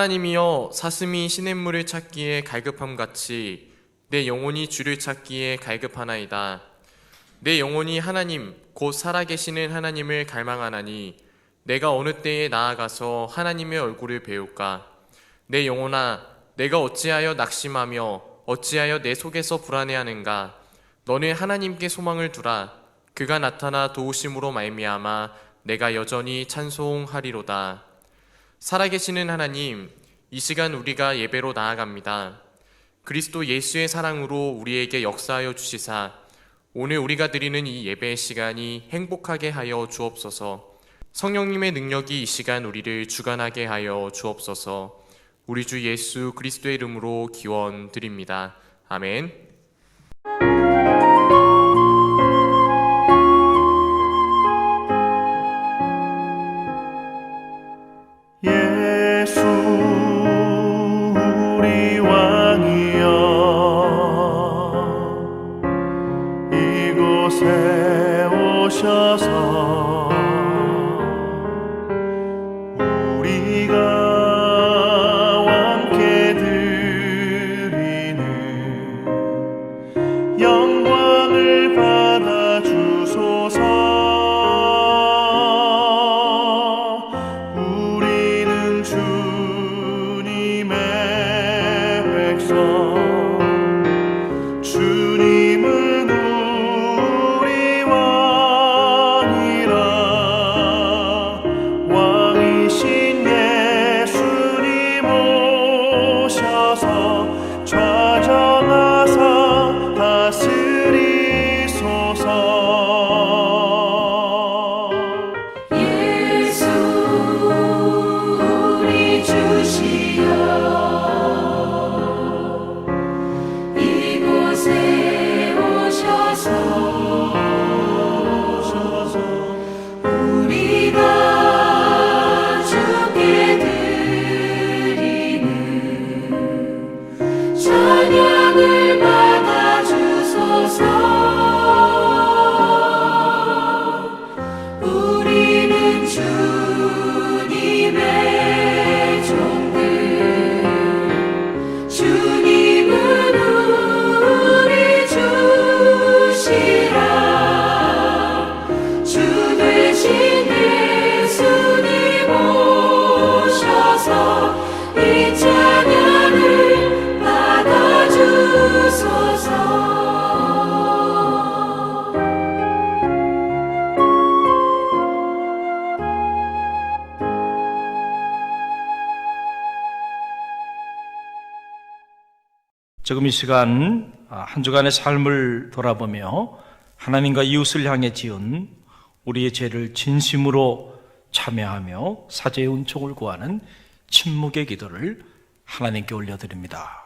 하나님이여, 사슴이 시냇물을 찾기에 갈급함같이 내 영혼이 주를 찾기에 갈급하나이다. 내 영혼이 하나님 곧 살아계시는 하나님을 갈망하나니 내가 어느 때에 나아가서 하나님의 얼굴을 배울까. 내 영혼아, 내가 어찌하여 낙심하며 어찌하여 내 속에서 불안해하는가. 너는 하나님께 소망을 두라. 그가 나타나 도우심으로 말미암아 내가 여전히 찬송하리로다. 살아계시는 하나님, 이 시간 우리가 예배로 나아갑니다. 그리스도 예수의 사랑으로 우리에게 역사하여 주시사 오늘 우리가 드리는 이 예배의 시간이 행복하게 하여 주옵소서. 성령님의 능력이 이 시간 우리를 주관하게 하여 주옵소서. 우리 주 예수 그리스도의 이름으로 기원 드립니다. 아멘. 예수 우리 왕이여, 이곳에 오셔서 우리가 함께 드리는 영광을 받아 주소서. 우리는 주님의 백성, 주님은 우리 왕이라. 왕이신 예수님 오셔서 좌정하사 다스리소서. 예수 우리 주시여, 이곳에 오셔서 우리가 주께 드리는 찬양을 받아 주소서. 우리는 주님의 종들, 주님은 우리 주시라. 주 되신 예수님 오셔서 이 찬양을 받아 주소서. 지금 이 시간 한 주간의 삶을 돌아보며 하나님과 이웃을 향해 지은 우리의 죄를 진심으로 참여하며 사죄의 은총을 구하는 침묵의 기도를 하나님께 올려드립니다.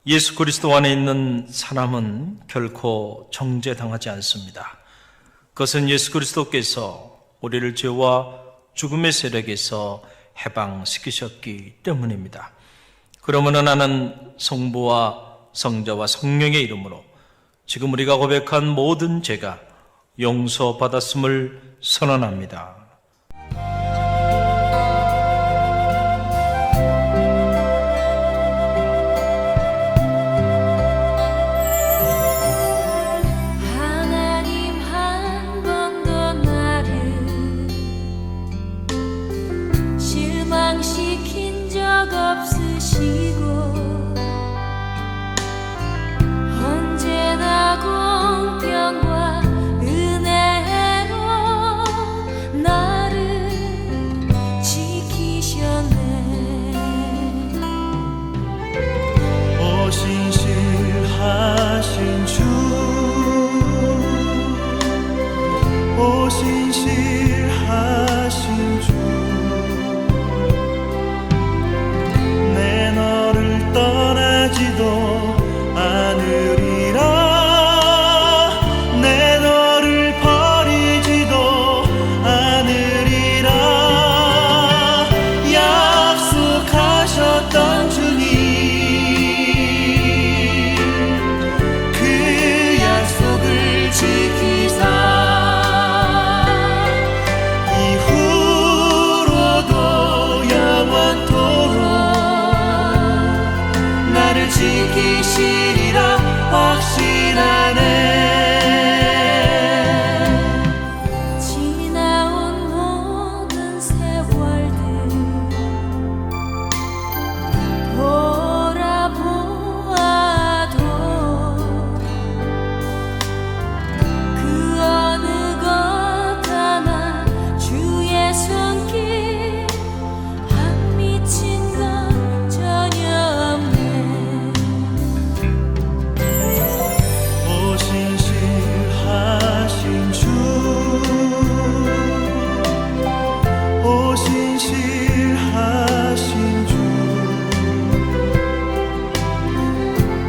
예수 그리스도 안에 있는 사람은 결코 정죄당하지 않습니다. 그것은 예수 그리스도께서 우리를 죄와 죽음의 세력에서 해방시키셨기 때문입니다. 그러므로 나는 성부와 성자와 성령의 이름으로 지금 우리가 고백한 모든 죄가 용서받았음을 선언합니다. 하나님 한 번 더 나를 적 없으시고 언제나 공평과 은혜로 나를 지키셨네. 오 신실하신 주, 오 신실하신 주, 내 너를 떠나지도 않으리라. 내 너를 버리지도 않으리라. 약속하셨던 주님, 그 약속을 지키사 이후로도 영원토록 나를 지키시리라 확신하네. 지나온 모든 세월들 돌아보아도 그 어느 것 하나 주의 손길 안 미친 건 전혀 없네. 오 신실하신 주, 오 신실하신 주,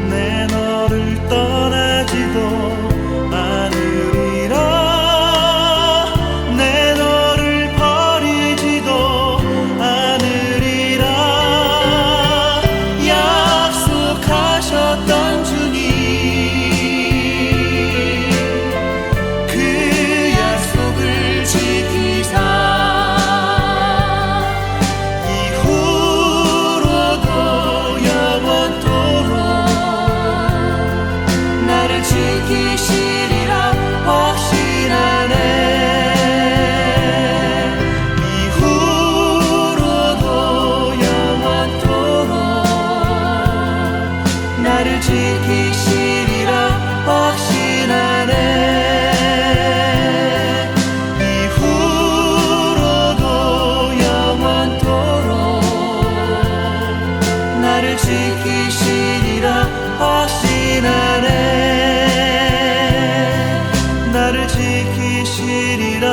내 너를 떠나지도 않으리라. 내 너를 버리지도 않으리라. 약속하셨던 주님, 그 약속을 지키사 이후로도 영원토록 나를 지키시리라 확신하네. 이후로도 영원토록 나를 지키시리라 확신하네. 이후로도 영원토록 나를 지키시리라 확신하네. 나를 지키시리라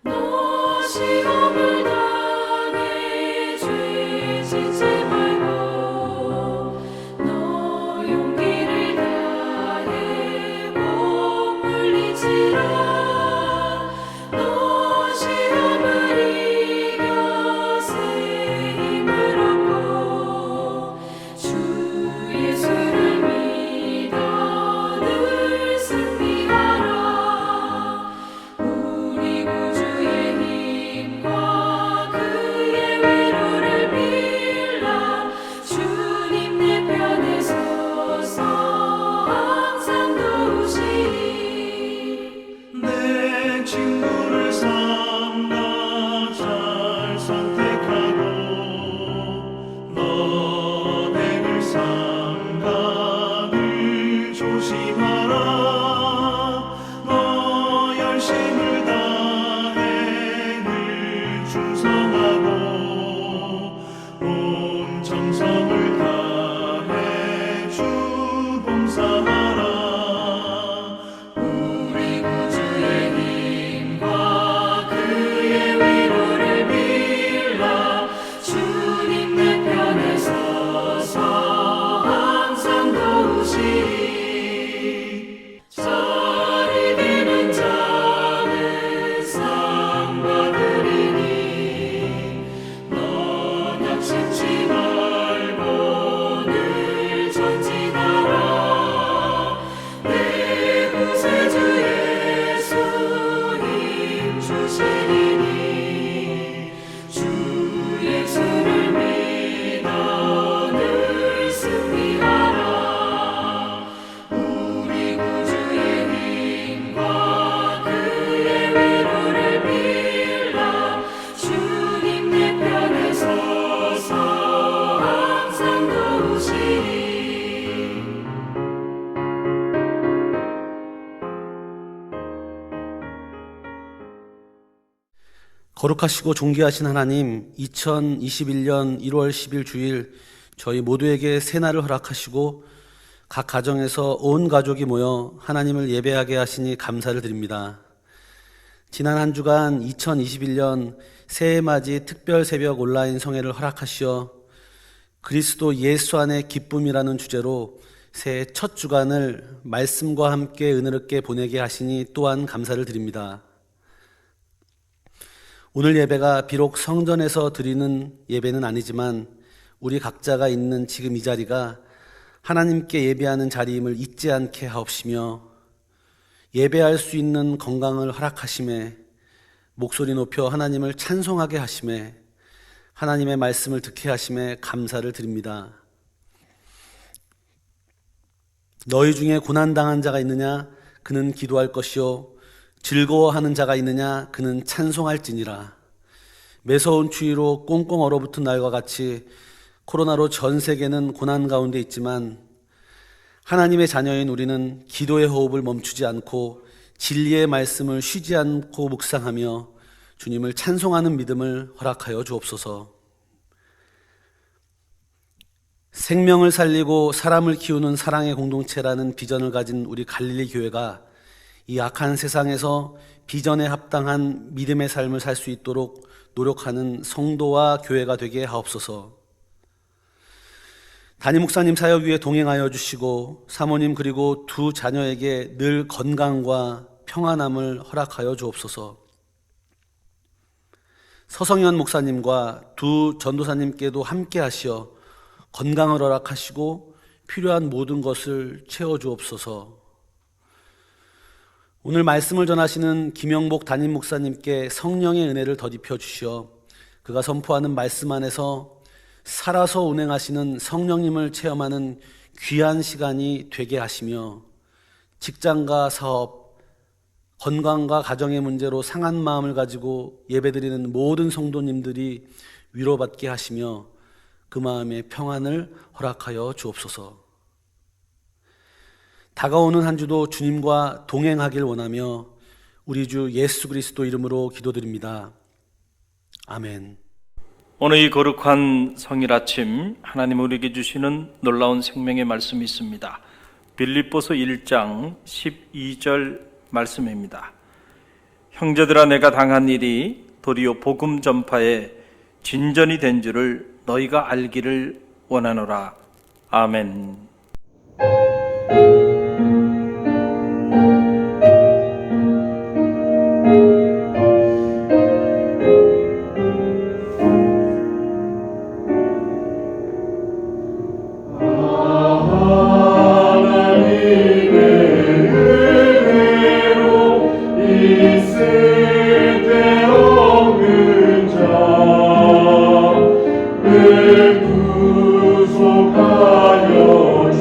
너 시험을 당해 죄 짓지 말고 너 용기를 다해 못 물리치라. 너 시험을 이겨 새 힘을 얻고 주 예수를 믿어 늘 승리하라. 우리 구주의 힘과 그의 위로를 빌라. 주님 내 편에 서서 항상 도우시리. 내 친구를 삼가 잘 선택하고 너네를 삼가 늘 조심하라. 너 열심을 다해 늘 충성하고 온 정성을 다해 주 봉사하라. 우리 구주의 힘과 그의 위로를 빌라. 주님 내 편에 서서 항상 도우시리. 쌀이 되는 자는 상 받으리니 넌 낙심치 말고 늘 전진하라. 내 구세주의 거룩하시고 존귀하신 하나님, 2021년 1월 10일 주일 저희 모두에게 새날을 허락하시고 각 가정에서 온 가족이 모여 하나님을 예배하게 하시니 감사를 드립니다. 지난 한 주간 2021년 새해 맞이 특별 새벽 온라인 성회를 허락하시어 그리스도 예수 안의 기쁨이라는 주제로 새해 첫 주간을 말씀과 함께 은혜롭게 보내게 하시니 또한 감사를 드립니다. 오늘 예배가 비록 성전에서 드리는 예배는 아니지만 우리 각자가 있는 지금 이 자리가 하나님께 예배하는 자리임을 잊지 않게 하옵시며 예배할 수 있는 건강을 허락하심에 목소리 높여 하나님을 찬송하게 하심에 하나님의 말씀을 듣게 하심에 감사를 드립니다. 너희 중에 고난당한 자가 있느냐? 그는 기도할 것이요 즐거워하는 자가 있느냐? 그는 찬송할지니라. 매서운 추위로 꽁꽁 얼어붙은 날과 같이 코로나로 전 세계는 고난 가운데 있지만 하나님의 자녀인 우리는 기도의 호흡을 멈추지 않고 진리의 말씀을 쉬지 않고 묵상하며 주님을 찬송하는 믿음을 허락하여 주옵소서. 생명을 살리고 사람을 키우는 사랑의 공동체라는 비전을 가진 우리 갈릴리 교회가 이 악한 세상에서 비전에 합당한 믿음의 삶을 살 수 있도록 노력하는 성도와 교회가 되게 하옵소서. 담임 목사님 사역 위에 동행하여 주시고 사모님 그리고 두 자녀에게 늘 건강과 평안함을 허락하여 주옵소서. 서성현 목사님과 두 전도사님께도 함께 하시어 건강을 허락하시고 필요한 모든 것을 채워 주옵소서. 오늘 말씀을 전하시는 김영복 담임 목사님께 성령의 은혜를 덧입혀 주시어 그가 선포하는 말씀 안에서 살아서 운행하시는 성령님을 체험하는 귀한 시간이 되게 하시며 직장과 사업, 건강과 가정의 문제로 상한 마음을 가지고 예배드리는 모든 성도님들이 위로받게 하시며 그 마음의 평안을 허락하여 주옵소서. 다가오는 한 주도 주님과 동행하길 원하며 우리 주 예수 그리스도 이름으로 기도드립니다. 아멘. 오늘 이 거룩한 성일 아침 하나님 우리에게 주시는 놀라운 생명의 말씀이 있습니다. 빌립보서 1장 12절 말씀입니다. 형제들아 내가 당한 일이 도리어 복음 전파에 진전이 된 줄을 너희가 알기를 원하노라. 아멘. 구속하여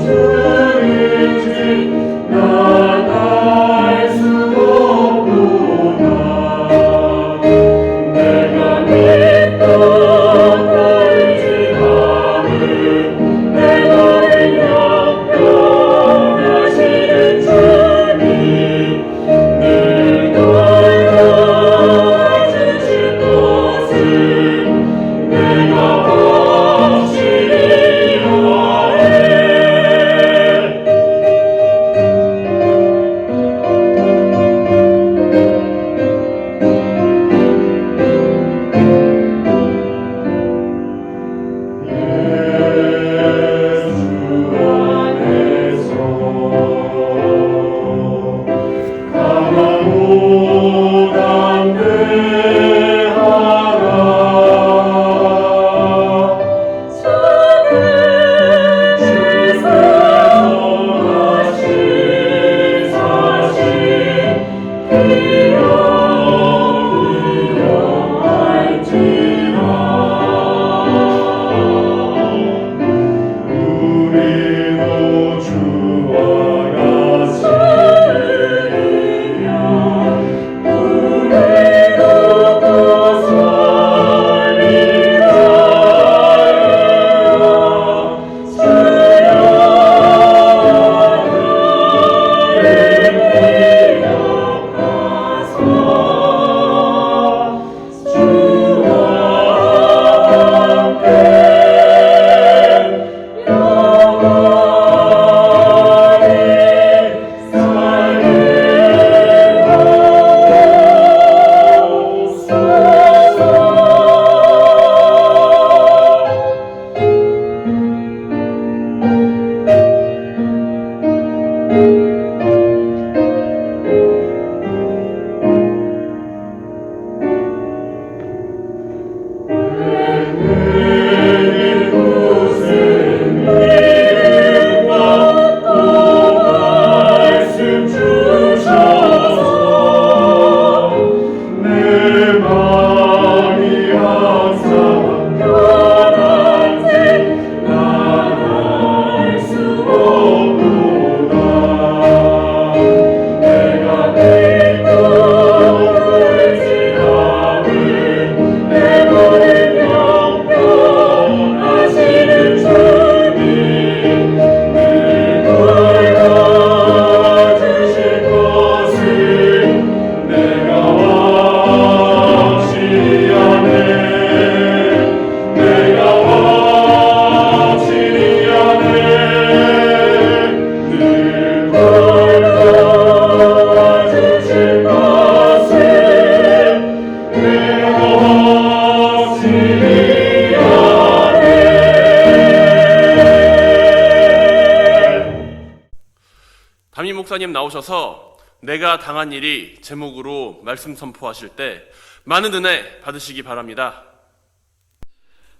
담임 목사님 나오셔서 내가 당한 일이 제목으로 말씀 선포하실 때 많은 은혜 받으시기 바랍니다.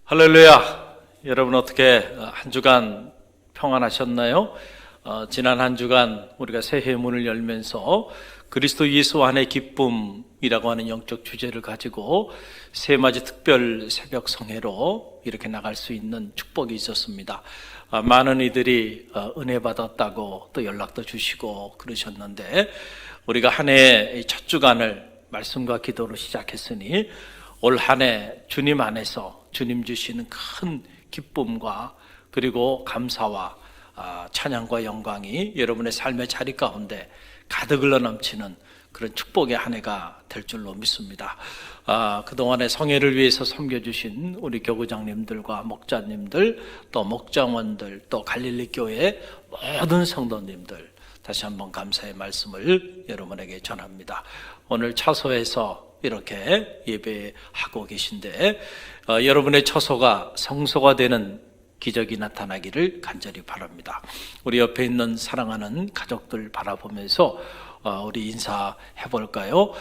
할렐루야. 여러분 어떻게 한 주간 평안하셨나요? 지난 한 주간 우리가 새해 문을 열면서 그리스도 예수 안의 기쁨이라고 하는 영적 주제를 가지고 새맞이 특별 새벽 성회로 이렇게 나갈 수 있는 축복이 있었습니다. 많은 이들이 은혜 받았다고 또 연락도 주시고 그러셨는데, 우리가 한 해의 첫 주간을 말씀과 기도로 시작했으니 올 한 해 주님 안에서 주님 주시는 큰 기쁨과 그리고 감사와 찬양과 영광이 여러분의 삶의 자리 가운데 가득 흘러 넘치는 그런 축복의 한 해가 될 줄로 믿습니다. 그동안에 성회를 위해서 섬겨주신 우리 교구장님들과 목자님들, 또 목장원들, 또 갈릴리 교회 모든 성도님들, 다시 한번 감사의 말씀을 여러분에게 전합니다. 오늘 처소에서 이렇게 예배하고 계신데 여러분의 처소가 성소가 되는 기적이 나타나기를 간절히 바랍니다. 우리 옆에 있는 사랑하는 가족들 바라보면서 우리 인사해 볼까요?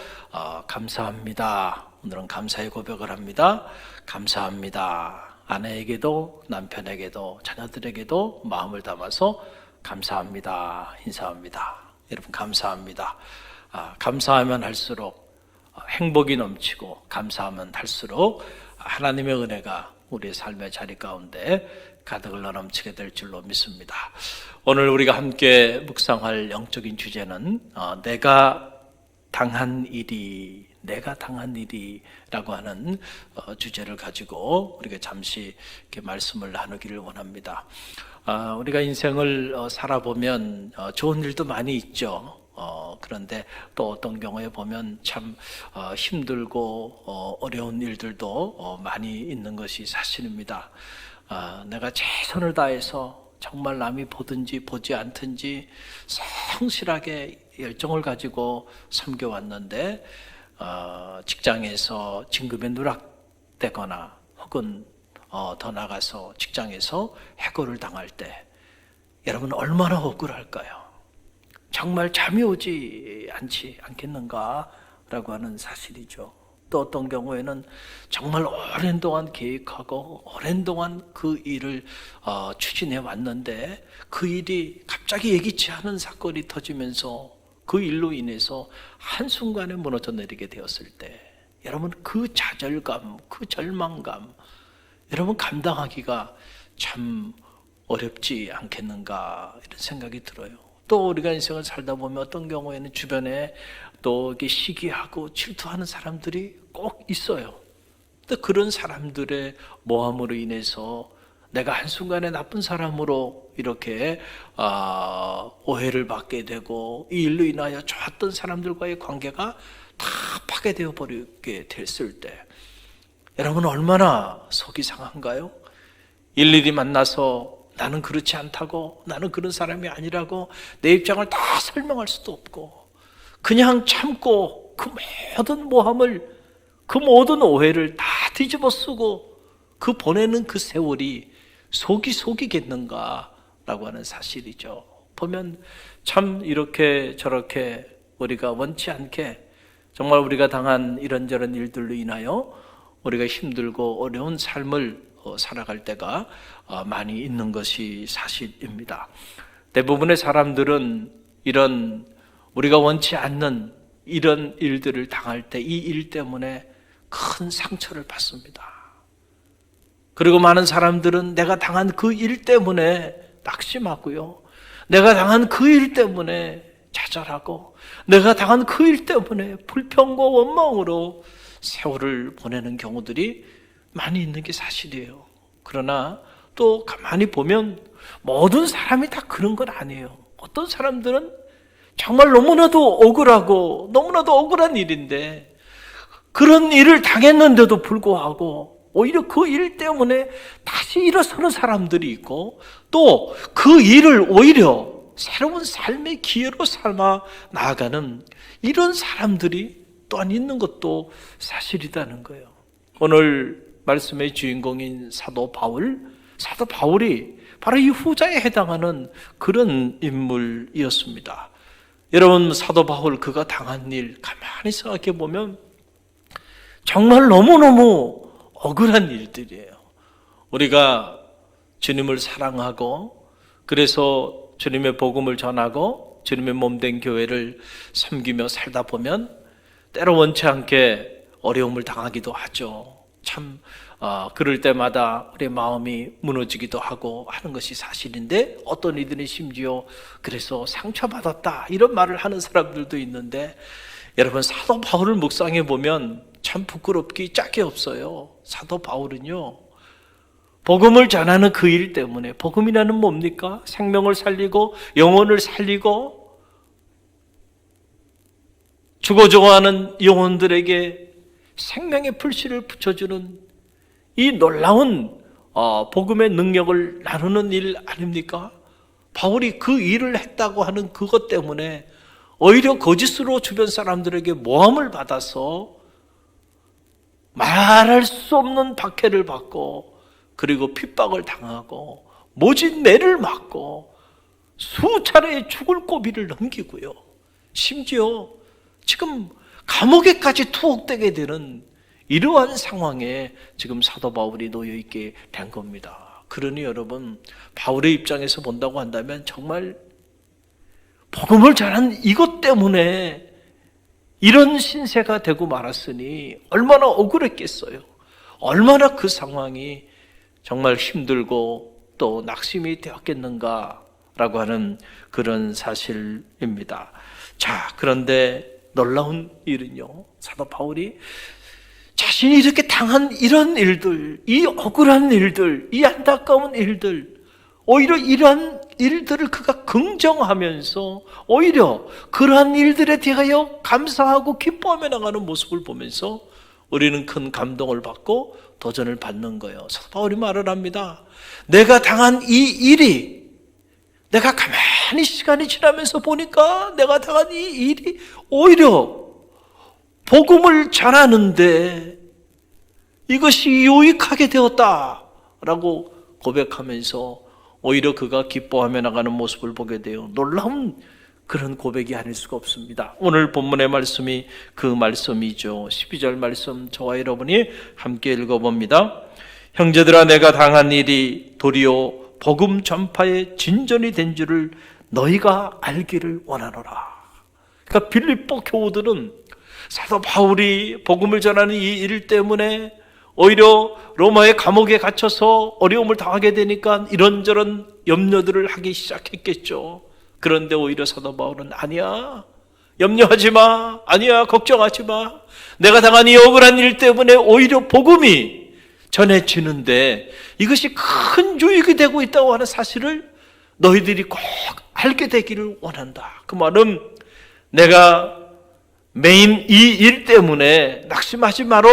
감사합니다. 오늘은 감사의 고백을 합니다. 감사합니다. 아내에게도 남편에게도 자녀들에게도 마음을 담아서 감사합니다. 인사합니다. 여러분 감사합니다. 감사하면 할수록 행복이 넘치고, 감사하면 할수록 하나님의 은혜가 우리의 삶의 자리 가운데 가득 흘러 넘치게 될 줄로 믿습니다. 오늘 우리가 함께 묵상할 영적인 주제는 내가 당한 일이라고 하는 주제를 가지고 우리가 잠시 이렇게 말씀을 나누기를 원합니다. 우리가 인생을 살아보면 좋은 일도 많이 있죠. 그런데 또 어떤 경우에 보면 참 힘들고 어려운 일들도 많이 있는 것이 사실입니다. 내가 최선을 다해서 정말 남이 보든지 보지 않든지 성실하게 열정을 가지고 섬겨왔는데 직장에서 진급에 누락되거나 혹은 더 나가서 직장에서 해고를 당할 때 여러분 얼마나 억울할까요? 정말 잠이 오지 않겠는가라고 하는 사실이죠. 또 어떤 경우에는 정말 오랜 동안 계획하고 오랜 동안 그 일을 추진해 왔는데 그 일이 갑자기 예기치 않은 사건이 터지면서 그 일로 인해서 한순간에 무너져 내리게 되었을 때 여러분 그 좌절감, 그 절망감 여러분 감당하기가 참 어렵지 않겠는가 이런 생각이 들어요. 또 우리가 인생을 살다 보면 어떤 경우에는 주변에 또 이렇게 시기하고 질투하는 사람들이 꼭 있어요. 또 그런 사람들의 모함으로 인해서 내가 한순간에 나쁜 사람으로 이렇게 오해를 받게 되고 이 일로 인하여 좋았던 사람들과의 관계가 다 파괴되어 버리게 됐을 때 여러분 얼마나 속이 상한가요? 일일이 만나서 나는 그렇지 않다고, 나는 그런 사람이 아니라고 내 입장을 다 설명할 수도 없고 그냥 참고 그 모든 모함을, 그 모든 오해를 다 뒤집어 쓰고 그 보내는 그 세월이 속이겠는가라고 하는 사실이죠. 보면 참 이렇게 저렇게 우리가 원치 않게 정말 우리가 당한 이런저런 일들로 인하여 우리가 힘들고 어려운 삶을 살아갈 때가 많이 있는 것이 사실입니다. 대부분의 사람들은 이런 우리가 원치 않는 이런 일들을 당할 때 이 일 때문에 큰 상처를 받습니다. 그리고 많은 사람들은 내가 당한 그 일 때문에 낙심하고요. 내가 당한 그 일 때문에 좌절하고 내가 당한 그 일 때문에 불평과 원망으로 세월을 보내는 경우들이 많이 있는 게 사실이에요. 그러나 또 가만히 보면 모든 사람이 다 그런 건 아니에요. 어떤 사람들은 정말 너무나도 억울하고 너무나도 억울한 일인데 그런 일을 당했는데도 불구하고 오히려 그 일 때문에 다시 일어서는 사람들이 있고 또 그 일을 오히려 새로운 삶의 기회로 삼아 나아가는 이런 사람들이 또한 있는 것도 사실이라는 거예요. 오늘 말씀의 주인공인 사도 바울이 바로 이 후자에 해당하는 그런 인물이었습니다. 여러분, 사도 바울 그가 당한 일 가만히 생각해 보면 정말 너무너무 억울한 일들이에요. 우리가 주님을 사랑하고 그래서 주님의 복음을 전하고 주님의 몸된 교회를 섬기며 살다 보면 때로 원치 않게 어려움을 당하기도 하죠. 참 그럴 때마다 우리 마음이 무너지기도 하고 하는 것이 사실인데, 어떤 이들은 심지어 그래서 상처받았다 이런 말을 하는 사람들도 있는데, 여러분, 사도 바울을 묵상해 보면 참 부끄럽기 짝이 없어요. 사도 바울은요, 복음을 전하는 그 일 때문에, 복음이라는 뭡니까? 생명을 살리고 영혼을 살리고 죽어져가는 영혼들에게 생명의 불씨를 붙여주는 이 놀라운 복음의 능력을 나누는 일 아닙니까? 바울이 그 일을 했다고 하는 그것 때문에 오히려 거짓으로 주변 사람들에게 모함을 받아서 말할 수 없는 박해를 받고, 그리고 핍박을 당하고 모진 매를 맞고 수차례 죽을 고비를 넘기고요, 심지어 지금 감옥에까지 투옥되게 되는 이러한 상황에 지금 사도 바울이 놓여 있게 된 겁니다. 그러니 여러분, 바울의 입장에서 본다고 한다면 정말 복음을 전한 이것 때문에 이런 신세가 되고 말았으니 얼마나 억울했겠어요. 얼마나 그 상황이 정말 힘들고 또 낙심이 되었겠는가라고 하는 그런 사실입니다. 자, 그런데 놀라운 일은요, 사도 바울이 자신이 이렇게 당한 이런 일들, 이 억울한 일들, 이 안타까운 일들, 오히려 이러한 일들을 그가 긍정하면서 오히려 그러한 일들에 대하여 감사하고 기뻐하며 나가는 모습을 보면서 우리는 큰 감동을 받고 도전을 받는 거예요. 사도 바울이 말을 합니다. 내가 당한 이 일이, 내가 가만히 시간이 지나면서 보니까 내가 당한 이 일이 오히려 복음을 전하는데 이것이 유익하게 되었다라고 고백하면서 오히려 그가 기뻐하며 나가는 모습을 보게 돼요. 놀라운 그런 고백이 아닐 수가 없습니다. 오늘 본문의 말씀이 그 말씀이죠. 12절 말씀 저와 여러분이 함께 읽어봅니다. 형제들아, 내가 당한 일이 도리어 복음 전파의 진전이 된 줄을 너희가 알기를 원하노라. 그러니까 빌립보 교우들은 사도 바울이 복음을 전하는 이 일 때문에 오히려 로마의 감옥에 갇혀서 어려움을 당하게 되니까 이런저런 염려들을 하기 시작했겠죠. 그런데 오히려 사도 바울은 아니야, 염려하지 마, 아니야, 걱정하지 마, 내가 당한 이 억울한 일 때문에 오히려 복음이 전해지는데 이것이 큰 유익이 되고 있다고 하는 사실을 너희들이 꼭 알게 되기를 원한다. 그 말은 내가 메인 이 일 때문에 낙심하지 마라,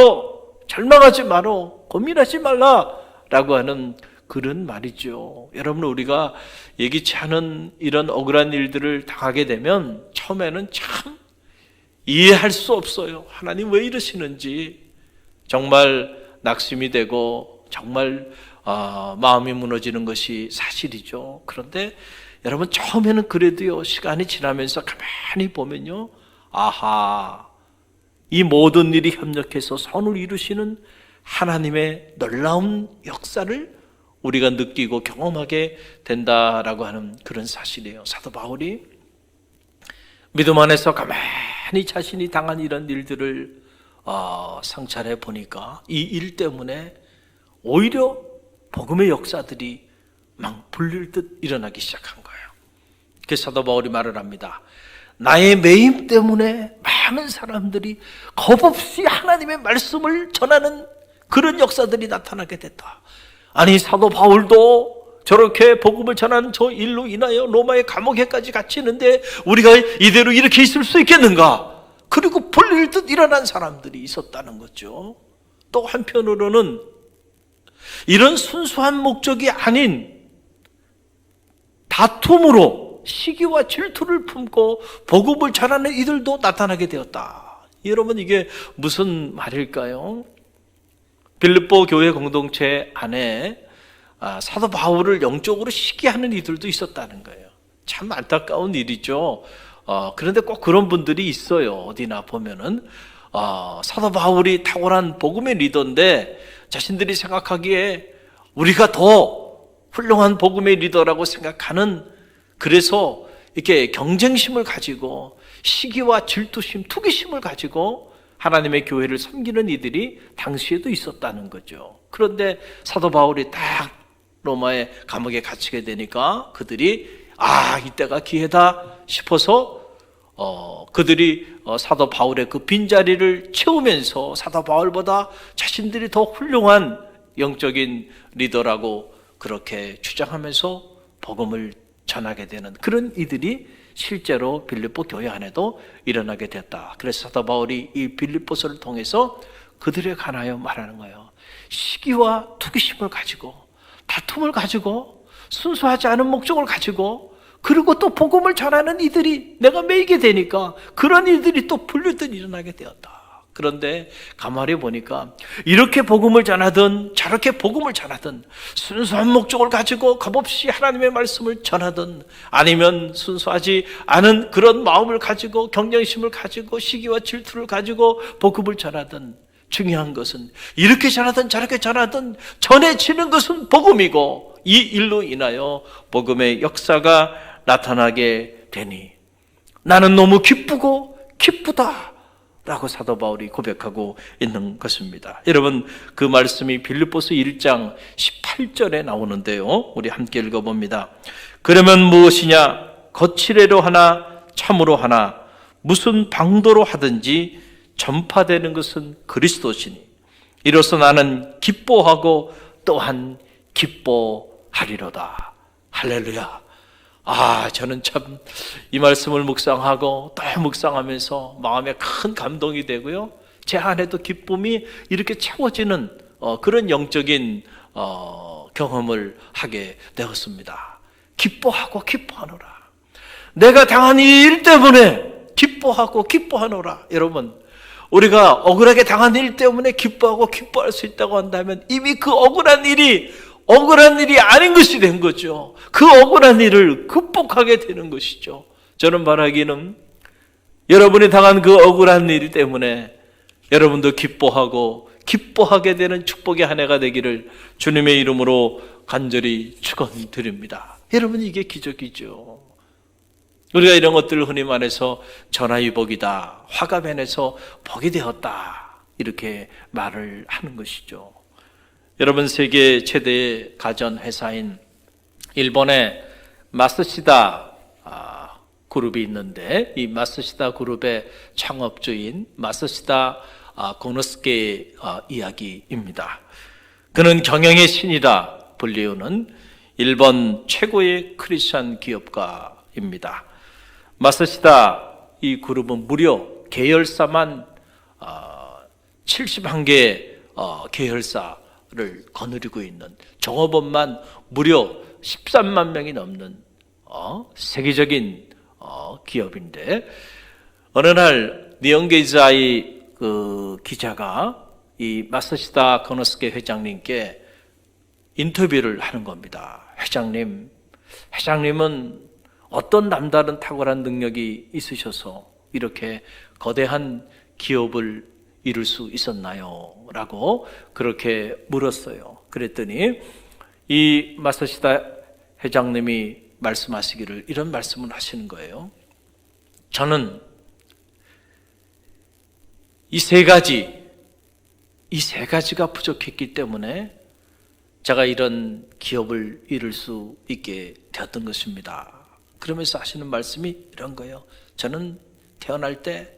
절망하지 마라, 고민하지 말라라고 하는 그런 말이죠. 여러분, 우리가 예기치 않은 이런 억울한 일들을 당하게 되면 처음에는 참 이해할 수 없어요. 하나님 왜 이러시는지 정말 낙심이 되고 정말 마음이 무너지는 것이 사실이죠. 그런데 여러분, 처음에는 그래도요, 시간이 지나면서 가만히 보면요, 아하, 이 모든 일이 협력해서 선을 이루시는 하나님의 놀라운 역사를 우리가 느끼고 경험하게 된다라고 하는 그런 사실이에요. 사도 바울이 믿음 안에서 가만히 자신이 당한 이런 일들을 상찰해 보니까 이 일 때문에 오히려 복음의 역사들이 막 불릴 듯 일어나기 시작한 거예요. 그래서 사도 바울이 말을 합니다. 나의 매임 때문에 많은 사람들이 겁없이 하나님의 말씀을 전하는 그런 역사들이 나타나게 됐다. 아니, 사도 바울도 저렇게 복음을 전하는 저 일로 인하여 로마의 감옥에까지 갇히는데 우리가 이대로 이렇게 있을 수 있겠는가? 그리고 불릴 듯 일어난 사람들이 있었다는 거죠. 또 한편으로는 이런 순수한 목적이 아닌 다툼으로 시기와 질투를 품고 복음을 전하는 이들도 나타나게 되었다. 여러분, 이게 무슨 말일까요? 빌립보 교회 공동체 안에 사도 바울을 영적으로 시기하는 이들도 있었다는 거예요. 참 안타까운 일이죠. 그런데 꼭 그런 분들이 있어요. 어디나 보면은 사도 바울이 탁월한 복음의 리더인데 자신들이 생각하기에 우리가 더 훌륭한 복음의 리더라고 생각하는, 그래서 이렇게 경쟁심을 가지고 시기와 질투심, 투기심을 가지고 하나님의 교회를 섬기는 이들이 당시에도 있었다는 거죠. 그런데 사도 바울이 딱 로마의 감옥에 갇히게 되니까 그들이 이때가 기회다 싶어서 그들이 사도 바울의 그 빈자리를 채우면서 사도 바울보다 자신들이 더 훌륭한 영적인 리더라고 그렇게 주장하면서 복음을 전하게 되는 그런 이들이 실제로 빌립보 교회 안에도 일어나게 됐다. 그래서 사도 바울이 이 빌립보서를 통해서 그들에 관하여 말하는 거예요. 시기와 투기심을 가지고, 다툼을 가지고, 순수하지 않은 목적을 가지고, 그리고 또 복음을 전하는 이들이 내가 매이게 되니까 그런 일들이 또 불류듯 일어나게 되었다. 그런데 가만히 보니까 이렇게 복음을 전하든 저렇게 복음을 전하든, 순수한 목적을 가지고 값없이 하나님의 말씀을 전하든, 아니면 순수하지 않은 그런 마음을 가지고 경쟁심을 가지고 시기와 질투를 가지고 복음을 전하든, 중요한 것은 이렇게 전하든 저렇게 전하든 전해지는 것은 복음이고, 이 일로 인하여 복음의 역사가 나타나게 되니 나는 너무 기쁘고 기쁘다 라고 사도 바울이 고백하고 있는 것입니다. 여러분, 그 말씀이 빌립보서 1장 18절에 나오는데요, 우리 함께 읽어봅니다. 그러면 무엇이냐? 거칠애로 하나 참으로 하나 무슨 방도로 하든지 전파되는 것은 그리스도시니 이로써 나는 기뻐하고 또한 기뻐하리로다. 할렐루야. 저는 참 이 말씀을 묵상하고 또 묵상하면서 마음에 큰 감동이 되고요, 제 안에도 기쁨이 이렇게 채워지는 그런 영적인 경험을 하게 되었습니다. 기뻐하고 기뻐하노라. 내가 당한 이 일 때문에 기뻐하고 기뻐하노라. 여러분, 우리가 억울하게 당한 일 때문에 기뻐하고 기뻐할 수 있다고 한다면 이미 그 억울한 일이 아닌 것이 된 거죠. 그 억울한 일을 극복하게 되는 것이죠. 저는 바라기는 여러분이 당한 그 억울한 일 때문에 여러분도 기뻐하고 기뻐하게 되는 축복의 한 해가 되기를 주님의 이름으로 간절히 축원드립니다. 여러분, 이게 기적이죠. 우리가 이런 것들을 흔히 말해서 전화위복이다, 화가 변해서 복이 되었다, 이렇게 말을 하는 것이죠. 여러분, 세계 최대의 가전회사인 일본의 마쓰시다 그룹이 있는데, 이 마쓰시다 그룹의 창업주인 마쓰시다 고노스케의 이야기입니다. 그는 경영의 신이라 불리우는 일본 최고의 크리스찬 기업가입니다. 마쓰시다 이 그룹은 무려 계열사만 71개 계열사를 거느리고 있는, 종업원만 무려 13만 명이 넘는 세계적인 기업인데, 어느 날 니온게이자이 그 기자가 이 마쓰시다 코노스케 회장님께 인터뷰를 하는 겁니다. 회장님은 어떤 남다른 탁월한 능력이 있으셔서 이렇게 거대한 기업을 이룰 수 있었나요? 라고 그렇게 물었어요. 그랬더니 이 마쓰시다 회장님이 말씀하시기를 이런 말씀을 하시는 거예요. 저는 이 세 가지가 부족했기 때문에 제가 이런 기업을 이룰 수 있게 되었던 것입니다. 그러면서 하시는 말씀이 이런 거예요. 저는 태어날 때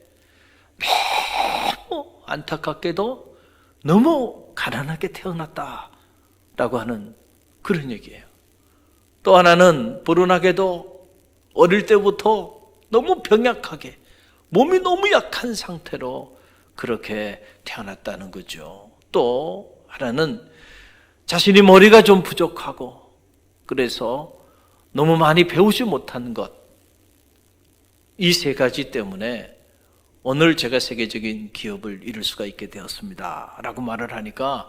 너무 안타깝게도 너무 가난하게 태어났다라고 하는 그런 얘기예요. 또 하나는 불운하게도 어릴 때부터 너무 병약하게, 몸이 너무 약한 상태로 그렇게 태어났다는 거죠. 또 하나는 자신이 머리가 좀 부족하고 그래서 너무 많이 배우지 못한 것, 이 세 가지 때문에 오늘 제가 세계적인 기업을 이룰 수가 있게 되었습니다 라고 말을 하니까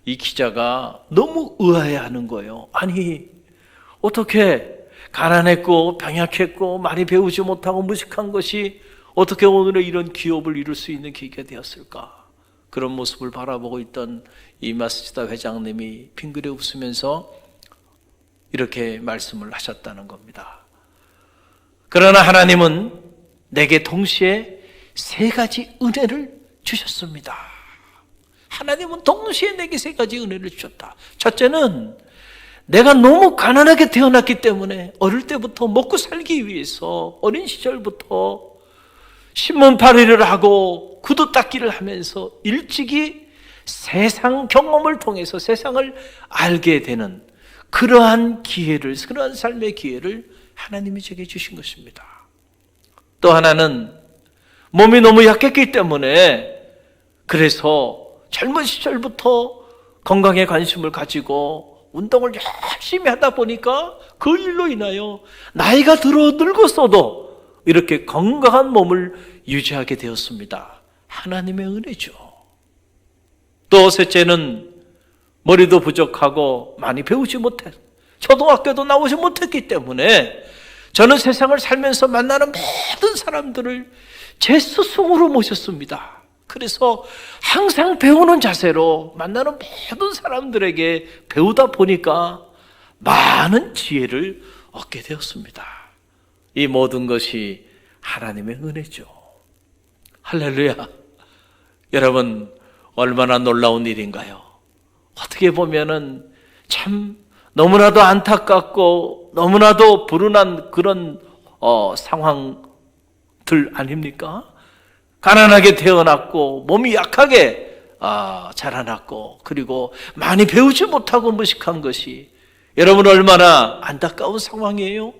이 기자가 너무 의아해하는 거예요. 아니, 어떻게 가난했고 병약했고 많이 배우지 못하고 무식한 것이 어떻게 오늘의 이런 기업을 이룰 수 있는 계기가 되었을까? 그런 모습을 바라보고 있던 이 마스지다 회장님이 빙그레 웃으면서 이렇게 말씀을 하셨다는 겁니다. 그러나 하나님은 내게 동시에 세 가지 은혜를 주셨습니다. 하나님은 동시에 내게 세 가지 은혜를 주셨다. 첫째는 내가 너무 가난하게 태어났기 때문에 어릴 때부터 먹고 살기 위해서 어린 시절부터 신문팔이를 하고 구두 닦기를 하면서 일찍이 세상 경험을 통해서 세상을 알게 되는 그러한 기회를, 그러한 삶의 기회를 하나님이 제게 주신 것입니다. 또 하나는 몸이 너무 약했기 때문에 그래서 젊은 시절부터 건강에 관심을 가지고 운동을 열심히 하다 보니까 그 일로 인하여 나이가 들어 늙었어도 이렇게 건강한 몸을 유지하게 되었습니다. 하나님의 은혜죠. 또 셋째는 머리도 부족하고 많이 배우지 못해 초등학교도 나오지 못했기 때문에 저는 세상을 살면서 만나는 모든 사람들을 제 스승으로 모셨습니다. 그래서 항상 배우는 자세로 만나는 모든 사람들에게 배우다 보니까 많은 지혜를 얻게 되었습니다. 이 모든 것이 하나님의 은혜죠. 할렐루야. 여러분, 얼마나 놀라운 일인가요? 어떻게 보면은 참 너무나도 안타깝고 너무나도 불운한 그런 상황들 아닙니까? 가난하게 태어났고 몸이 약하게 자라났고 그리고 많이 배우지 못하고 무식한 것이 여러분 얼마나 안타까운 상황이에요?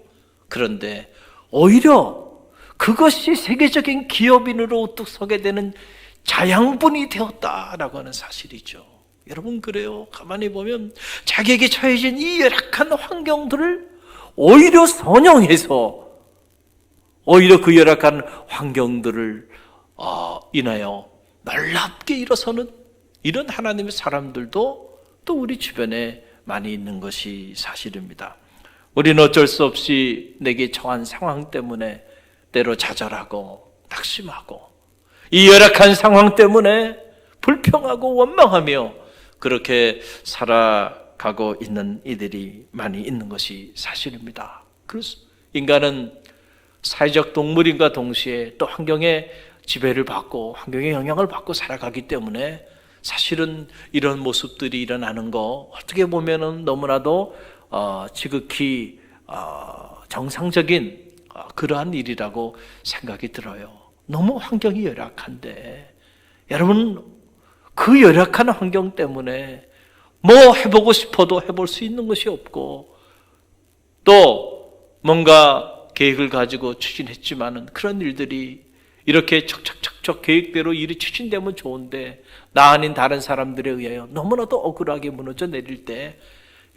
그런데 오히려 그것이 세계적인 기업인으로 우뚝 서게 되는 자양분이 되었다라고 하는 사실이죠. 여러분 그래요. 가만히 보면 자기에게 처해진 이 열악한 환경들을 오히려 선용해서 오히려 그 열악한 환경들을 인하여 놀랍게 일어서는 이런 하나님의 사람들도 또 우리 주변에 많이 있는 것이 사실입니다. 우리는 어쩔 수 없이 내게 처한 상황 때문에 때로 좌절하고 낙심하고 이 열악한 상황 때문에 불평하고 원망하며 그렇게 살아가고 있는 이들이 많이 있는 것이 사실입니다. 그래서 인간은 사회적 동물인과 동시에 또 환경의 지배를 받고 환경의 영향을 받고 살아가기 때문에 사실은 이런 모습들이 일어나는 거 어떻게 보면은 너무나도 지극히 정상적인 그러한 일이라고 생각이 들어요. 너무 환경이 열악한데 여러분 그 열악한 환경 때문에 뭐 해보고 싶어도 해볼 수 있는 것이 없고 또 뭔가 계획을 가지고 추진했지만은 그런 일들이 이렇게 척척척척 계획대로 일이 추진되면 좋은데 나 아닌 다른 사람들에 의하여 너무나도 억울하게 무너져 내릴 때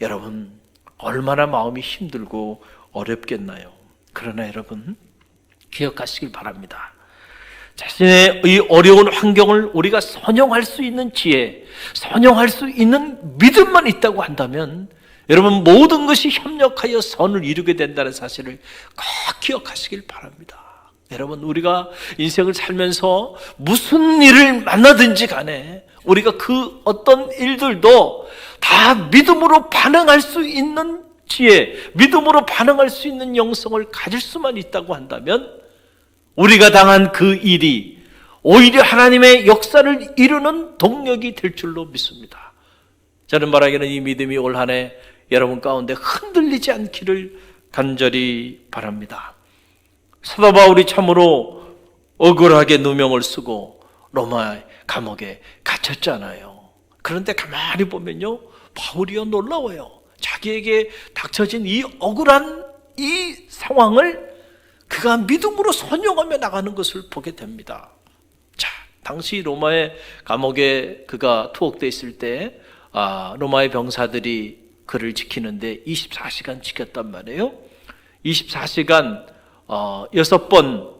여러분 얼마나 마음이 힘들고 어렵겠나요? 그러나 여러분 기억하시길 바랍니다. 자신의 이 어려운 환경을 우리가 선용할 수 있는 지혜, 선용할 수 있는 믿음만 있다고 한다면 여러분 모든 것이 협력하여 선을 이루게 된다는 사실을 꼭 기억하시길 바랍니다. 여러분 우리가 인생을 살면서 무슨 일을 만나든지 간에 우리가 그 어떤 일들도 다 믿음으로 반응할 수 있는 지혜, 믿음으로 반응할 수 있는 영성을 가질 수만 있다고 한다면 우리가 당한 그 일이 오히려 하나님의 역사를 이루는 동력이 될 줄로 믿습니다. 저는 말하기는 이 믿음이 올 한 해 여러분 가운데 흔들리지 않기를 간절히 바랍니다. 사도 바울이 참으로 억울하게 누명을 쓰고 로마 감옥에 갇혔잖아요. 그런데 가만히 보면요, 바울이요 놀라워요. 자기에게 닥쳐진 이 억울한 이 상황을 그가 믿음으로 선용하며 나가는 것을 보게 됩니다. 자, 당시 로마의 감옥에 그가 투옥되어 있을 때 로마의 병사들이 그를 지키는데 24시간 지켰단 말이에요. 24시간 6번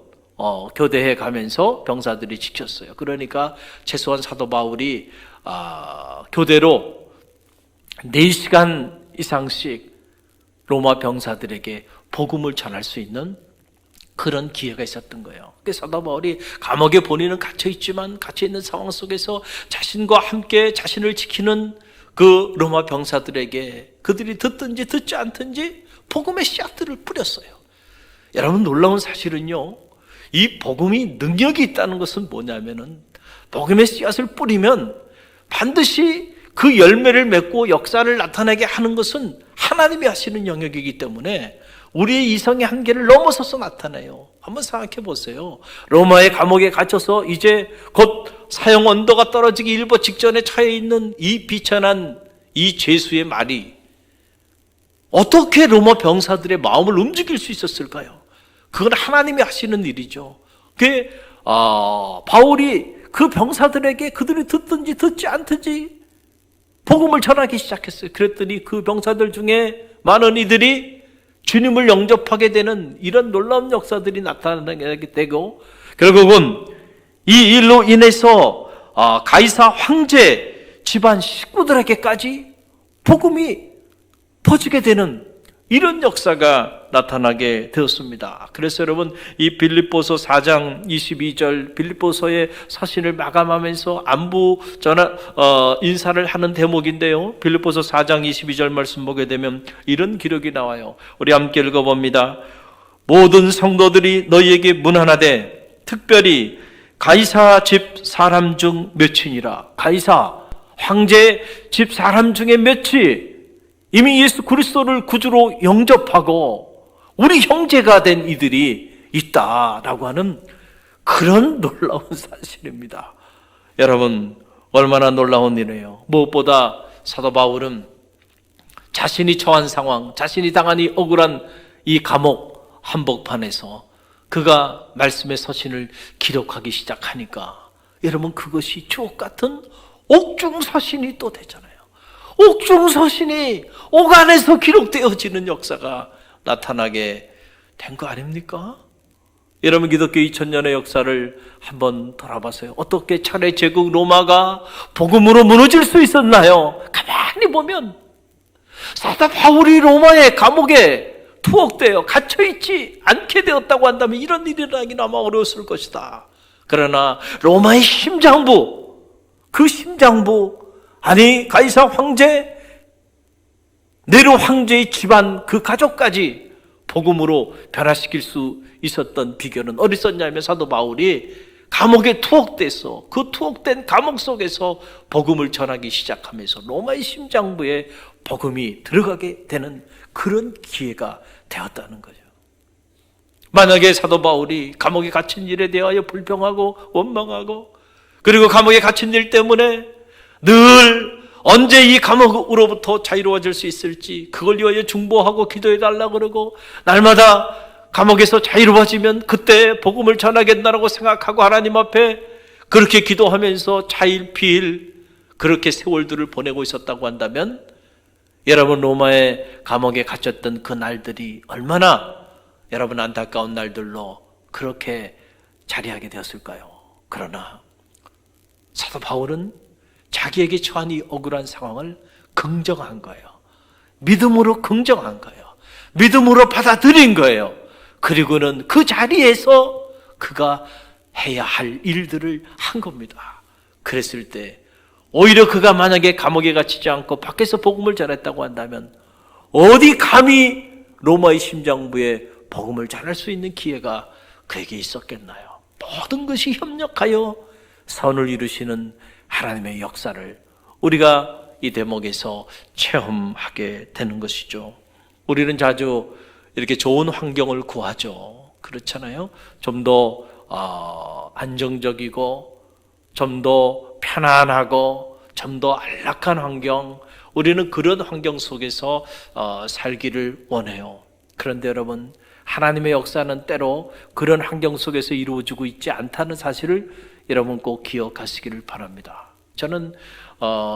교대해 가면서 병사들이 지켰어요. 그러니까 최소한 사도 바울이 교대로 4시간 이상씩 로마 병사들에게 복음을 전할 수 있는 그런 기회가 있었던 거예요. 그래서 사도 바울이 감옥에 본인은 갇혀 있지만 갇혀 있는 상황 속에서 자신과 함께 자신을 지키는 그 로마 병사들에게 그들이 듣든지 듣지 않든지 복음의 씨앗들을 뿌렸어요. 여러분, 놀라운 사실은요, 이 복음이 능력이 있다는 것은 뭐냐면은 복음의 씨앗을 뿌리면 반드시 그 열매를 맺고 역사를 나타나게 하는 것은 하나님이 하시는 영역이기 때문에 우리의 이성의 한계를 넘어서서 나타나요. 한번 생각해 보세요. 로마의 감옥에 갇혀서 이제 곧 사형 언도가 떨어지기 일보 직전에 처해 있는 이 비천한 이 죄수의 말이 어떻게 로마 병사들의 마음을 움직일 수 있었을까요? 그건 하나님이 하시는 일이죠. 바울이 그 병사들에게 그들이 듣든지 듣지 않든지 복음을 전하기 시작했어요. 그랬더니 그 병사들 중에 많은 이들이 주님을 영접하게 되는 이런 놀라운 역사들이 나타나게 되고, 결국은 이 일로 인해서 가이사 황제 집안 식구들에게까지 복음이 퍼지게 되는 이런 역사가 나타나게 되었습니다. 그래서 여러분, 이 빌립보서 4장 22절 빌립보서의 서신을 마감하면서 안부 인사를 하는 대목인데요, 빌립보서 4장 22절 말씀 보게 되면 이런 기록이 나와요. 우리 함께 읽어봅니다. 모든 성도들이 너희에게 문안하되 특별히 가이사 집 사람 중 몇이니라. 가이사 황제 집 사람 중에 몇이 이미 예수 그리스도를 구주로 영접하고 우리 형제가 된 이들이 있다라고 하는 그런 놀라운 사실입니다. 여러분, 얼마나 놀라운 일이에요. 무엇보다 사도 바울은 자신이 처한 상황, 자신이 당한 이 억울한 이 감옥 한복판에서 그가 말씀의 서신을 기록하기 시작하니까 여러분, 그것이 주옥 같은 옥중 서신이 또 되잖아요. 옥중 서신이 옥 안에서 기록되어지는 역사가 나타나게 된 거 아닙니까? 여러분, 기독교 2000년의 역사를 한번 돌아보세요. 어떻게 차례 제국 로마가 복음으로 무너질 수 있었나요? 가만히 보면 사도 바울이 로마의 감옥에 투옥되어 갇혀있지 않게 되었다고 한다면 이런 일이 일어나기는 아마 어려웠을 것이다. 그러나 로마의 심장부, 그 심장부, 아니 가이사 황제, 네로 황제의 집안 그 가족까지 복음으로 변화시킬 수 있었던 비결은 어디 있었냐면 사도 바울이 감옥에 투옥돼서 그 투옥된 감옥 속에서 복음을 전하기 시작하면서 로마의 심장부에 복음이 들어가게 되는 그런 기회가 되었다는 거죠. 만약에 사도 바울이 감옥에 갇힌 일에 대하여 불평하고 원망하고 그리고 감옥에 갇힌 일 때문에 늘 언제 이 감옥으로부터 자유로워질 수 있을지 그걸 위하여 중보하고 기도해달라고 그러고 날마다 감옥에서 자유로워지면 그때 복음을 전하겠다라고 생각하고 하나님 앞에 그렇게 기도하면서 차일피일 그렇게 세월들을 보내고 있었다고 한다면 여러분, 로마의 감옥에 갇혔던 그 날들이 얼마나 여러분 안타까운 날들로 그렇게 자리하게 되었을까요? 그러나 사도 바울은 자기에게 처한 이 억울한 상황을 긍정한 거예요. 믿음으로 긍정한 거예요. 믿음으로 받아들인 거예요. 그리고는 그 자리에서 그가 해야 할 일들을 한 겁니다. 그랬을 때 오히려 그가 만약에 감옥에 갇히지 않고 밖에서 복음을 전했다고 한다면 어디 감히 로마의 심장부에 복음을 전할 수 있는 기회가 그에게 있었겠나요? 모든 것이 협력하여 선을 이루시는 하나님의 역사를 우리가 이 대목에서 체험하게 되는 것이죠. 우리는 자주 이렇게 좋은 환경을 구하죠. 그렇잖아요. 좀 더 안정적이고 좀 더 편안하고 좀 더 안락한 환경, 우리는 그런 환경 속에서 살기를 원해요. 그런데 여러분, 하나님의 역사는 때로 그런 환경 속에서 이루어지고 있지 않다는 사실을 여러분 꼭 기억하시기를 바랍니다. 저는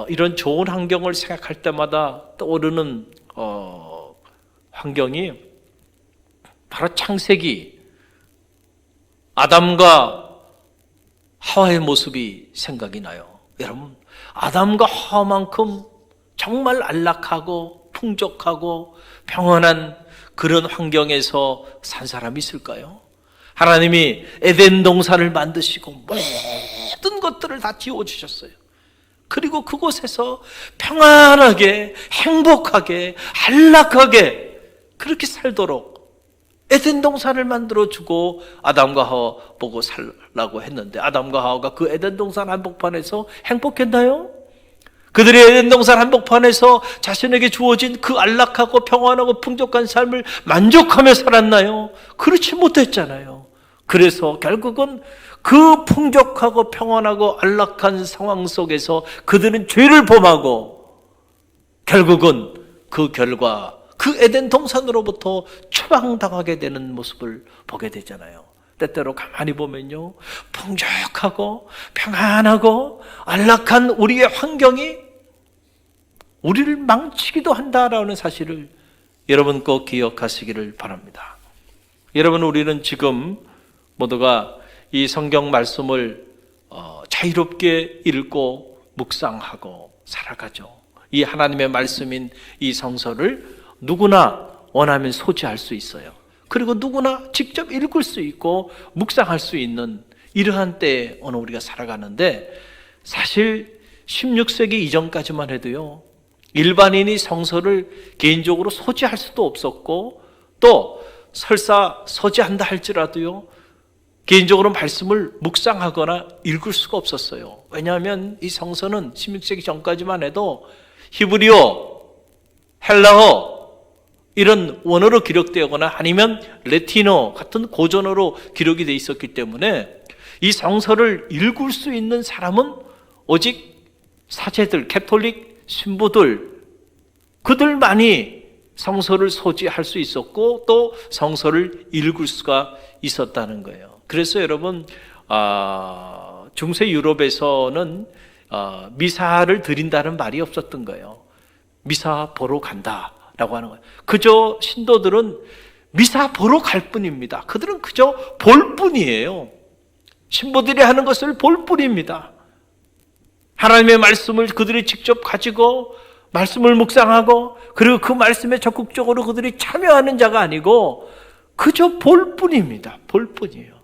이런 좋은 환경을 생각할 때마다 떠오르는 환경이 바로 창세기 아담과 하와의 모습이 생각이 나요. 여러분, 아담과 하와만큼 정말 안락하고 풍족하고 평안한 그런 환경에서 산 사람이 있을까요? 하나님이 에덴 동산을 만드시고 모든 것들을 다 지어주셨어요. 그리고 그곳에서 평안하게, 행복하게, 안락하게 그렇게 살도록 에덴 동산을 만들어주고 아담과 하와 보고 살라고 했는데, 아담과 하와가 그 에덴 동산 한복판에서 행복했나요? 그들이 에덴 동산 한복판에서 자신에게 주어진 그 안락하고 평안하고 풍족한 삶을 만족하며 살았나요? 그렇지 못했잖아요. 그래서 결국은 그 풍족하고 평안하고 안락한 상황 속에서 그들은 죄를 범하고 결국은 그 결과 그 에덴 동산으로부터 추방당하게 되는 모습을 보게 되잖아요. 때때로 가만히 보면요, 풍족하고 평안하고 안락한 우리의 환경이 우리를 망치기도 한다라는 사실을 여러분 꼭 기억하시기를 바랍니다. 여러분, 우리는 지금 모두가 이 성경 말씀을 자유롭게 읽고 묵상하고 살아가죠. 이 하나님의 말씀인 이 성서를 누구나 원하면 소지할 수 있어요. 그리고 누구나 직접 읽을 수 있고 묵상할 수 있는 이러한 때에 오늘 우리가 살아가는데, 사실 16세기 이전까지만 해도요, 일반인이 성서를 개인적으로 소지할 수도 없었고, 또 설사 소지한다 할지라도요, 개인적으로 말씀을 묵상하거나 읽을 수가 없었어요. 왜냐하면 이 성서는 16세기 전까지만 해도 히브리어, 헬라어 이런 원어로 기록되거나 아니면 라틴어 같은 고전어로 기록이 되어 있었기 때문에 이 성서를 읽을 수 있는 사람은 오직 사제들, 캐톨릭 신부들, 그들만이 성서를 소지할 수 있었고 또 성서를 읽을 수가 있었다는 거예요. 그래서 여러분, 중세 유럽에서는 미사를 드린다는 말이 없었던 거예요. 미사 보러 간다라고 하는 거예요. 그저 신도들은 미사 보러 갈 뿐입니다. 그들은 그저 볼 뿐이에요. 신부들이 하는 것을 볼 뿐입니다. 하나님의 말씀을 그들이 직접 가지고 말씀을 묵상하고 그리고 그 말씀에 적극적으로 그들이 참여하는 자가 아니고 그저 볼 뿐입니다. 볼 뿐이에요.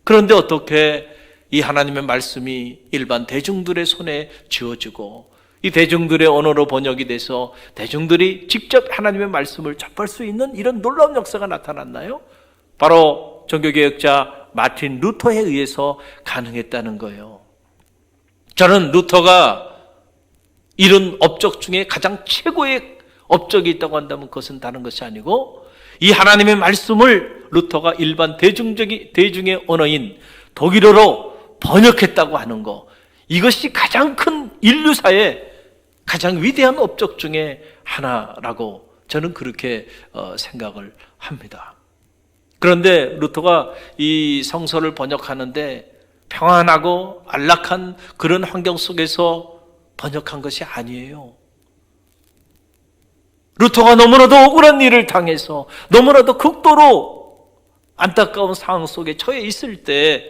그런데 어떻게 이 하나님의 말씀이 일반 대중들의 손에 쥐어지고 이 대중들의 언어로 번역이 돼서 대중들이 직접 하나님의 말씀을 접할 수 있는 이런 놀라운 역사가 나타났나요? 바로 종교개혁자 마틴 루터에 의해서 가능했다는 거예요. 저는 루터가 이런 업적 중에 가장 최고의 업적이 있다고 한다면 그것은 다른 것이 아니고 이 하나님의 말씀을 루터가 일반 대중의 언어인 독일어로 번역했다고 하는 거, 이것이 가장 큰 인류사의 가장 위대한 업적 중에 하나라고 저는 그렇게 생각을 합니다. 그런데 루터가 이 성서를 번역하는데 평안하고 안락한 그런 환경 속에서 번역한 것이 아니에요. 루터가 너무나도 억울한 일을 당해서 너무나도 극도로 안타까운 상황 속에 처해 있을 때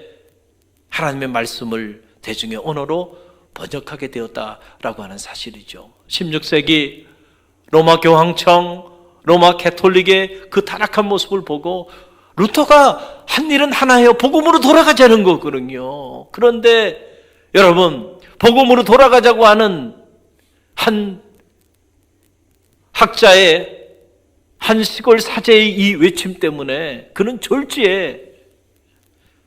하나님의 말씀을 대중의 언어로 번역하게 되었다라고 하는 사실이죠. 16세기 로마 교황청, 로마 캐톨릭의 그 타락한 모습을 보고 루터가 한 일은 하나예요. 복음으로 돌아가자는 거거든요. 그런데 여러분, 복음으로 돌아가자고 하는 한 학자의, 한 시골 사제의 이 외침 때문에 그는 졸지에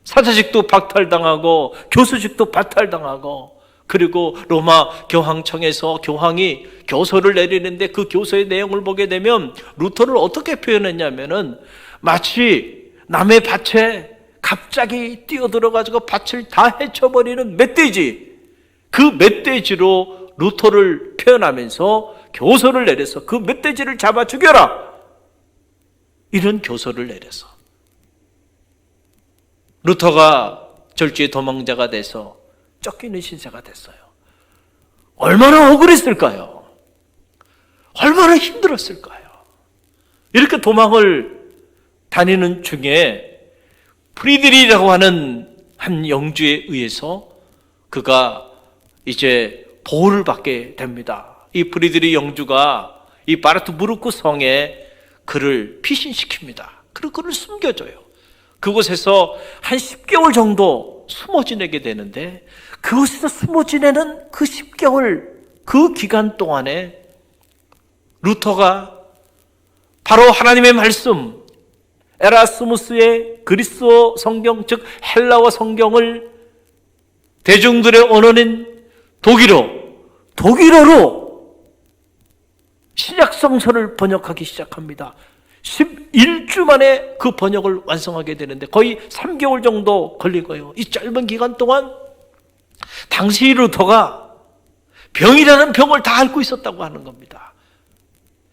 사제직도 박탈당하고 교수직도 박탈당하고, 그리고 로마 교황청에서 교황이 교서를 내리는데 그 교서의 내용을 보게 되면 루터를 어떻게 표현했냐면은 마치 남의 밭에 갑자기 뛰어들어가지고 밭을 다 헤쳐버리는 멧돼지, 그 멧돼지로 루터를 표현하면서 교서를 내려서 그 멧돼지를 잡아 죽여라, 이런 교서를 내려서 루터가 절주의 도망자가 돼서 쫓기는 신세가 됐어요. 얼마나 억울했을까요? 얼마나 힘들었을까요? 이렇게 도망을 다니는 중에 프리드리라고 하는 한 영주에 의해서 그가 이제 보호를 받게 됩니다. 이 프리드리 영주가 이 바르트부르크 성에 그를 피신시킵니다. 그리고 그를 숨겨줘요. 그곳에서 한 10개월 정도 숨어 지내게 되는데, 그곳에서 숨어 지내는 그 10개월 그 기간 동안에 루터가 바로 하나님의 말씀, 에라스무스의 그리스어 성경, 즉 헬라어 성경을 대중들의 언어인 독일어로 신약성서를 번역하기 시작합니다. 11주 만에 그 번역을 완성하게 되는데 거의 3개월 정도 걸리고요. 이 짧은 기간 동안 당시 루터가 병이라는 병을 다 앓고 있었다고 하는 겁니다.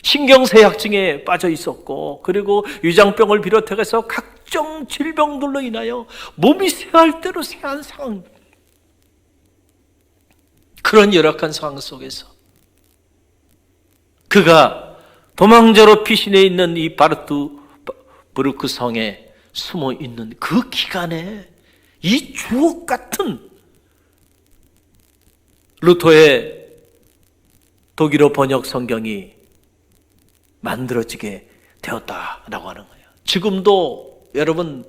신경쇠약증에 빠져 있었고, 그리고 위장병을 비롯해서 각종 질병들로 인하여 몸이 쇠할 대로 쇠한 상황, 그런 열악한 상황 속에서 그가 도망자로 피신해 있는 이 바르트부르크 성에 숨어 있는 그 기간에 이 주옥 같은 루터의 독일어 번역 성경이 만들어지게 되었다라고 하는 거예요. 지금도 여러분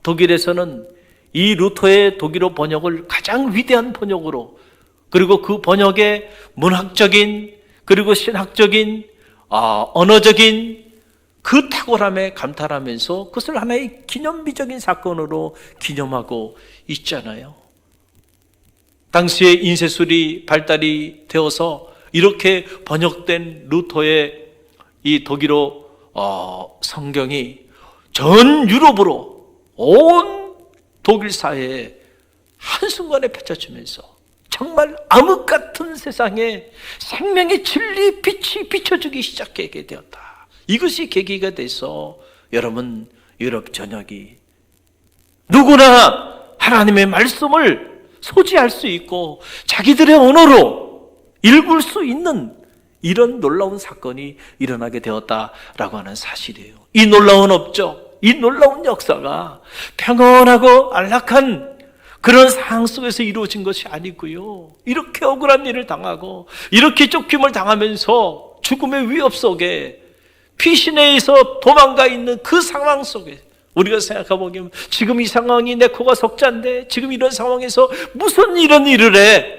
독일에서는 이 루터의 독일어 번역을 가장 위대한 번역으로, 그리고 그 번역의 문학적인 그리고 신학적인 언어적인 그 탁월함에 감탄하면서 그것을 하나의 기념비적인 사건으로 기념하고 있잖아요. 당시에 인쇄술이 발달이 되어서 이렇게 번역된 루터의 이 독일어 성경이 전 유럽으로 온 독일 사회에 한순간에 펼쳐지면서 정말 암흑 같은 세상에 생명의 진리 빛이 비춰주기 시작하게 되었다. 이것이 계기가 돼서 여러분, 유럽 전역이 누구나 하나님의 말씀을 소지할 수 있고 자기들의 언어로 읽을 수 있는 이런 놀라운 사건이 일어나게 되었다라고 하는 사실이에요. 이 놀라운 업적, 이 놀라운 역사가 평온하고 안락한 그런 상황 속에서 이루어진 것이 아니고요. 이렇게 억울한 일을 당하고 이렇게 쫓김을 당하면서 죽음의 위협 속에 피신에 의해서 도망가 있는 그 상황 속에 우리가 생각해보면 지금 이 상황이 내 코가 석자인데 지금 이런 상황에서 무슨 이런 일을 해?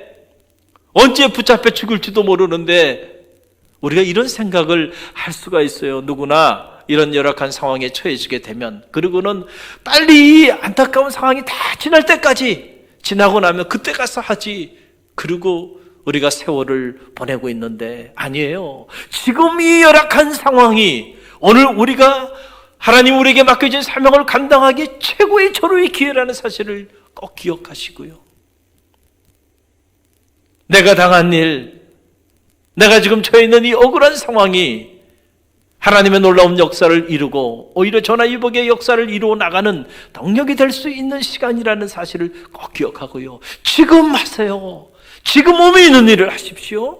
언제 붙잡혀 죽을지도 모르는데 우리가 이런 생각을 할 수가 있어요. 누구나 이런 열악한 상황에 처해지게 되면, 그리고는 빨리 이 안타까운 상황이 다 지날 때까지, 지나고 나면 그때 가서 하지, 그리고 우리가 세월을 보내고 있는데 아니에요. 지금 이 열악한 상황이 오늘 우리가 하나님 우리에게 맡겨진 사명을 감당하기 최고의 절호의 기회라는 사실을 꼭 기억하시고요. 내가 당한 일, 내가 지금 처해 있는 이 억울한 상황이 하나님의 놀라운 역사를 이루고 오히려 전화위복의 역사를 이루어 나가는 동력이 될 수 있는 시간이라는 사실을 꼭 기억하고요. 지금 하세요. 지금 몸에 있는 일을 하십시오.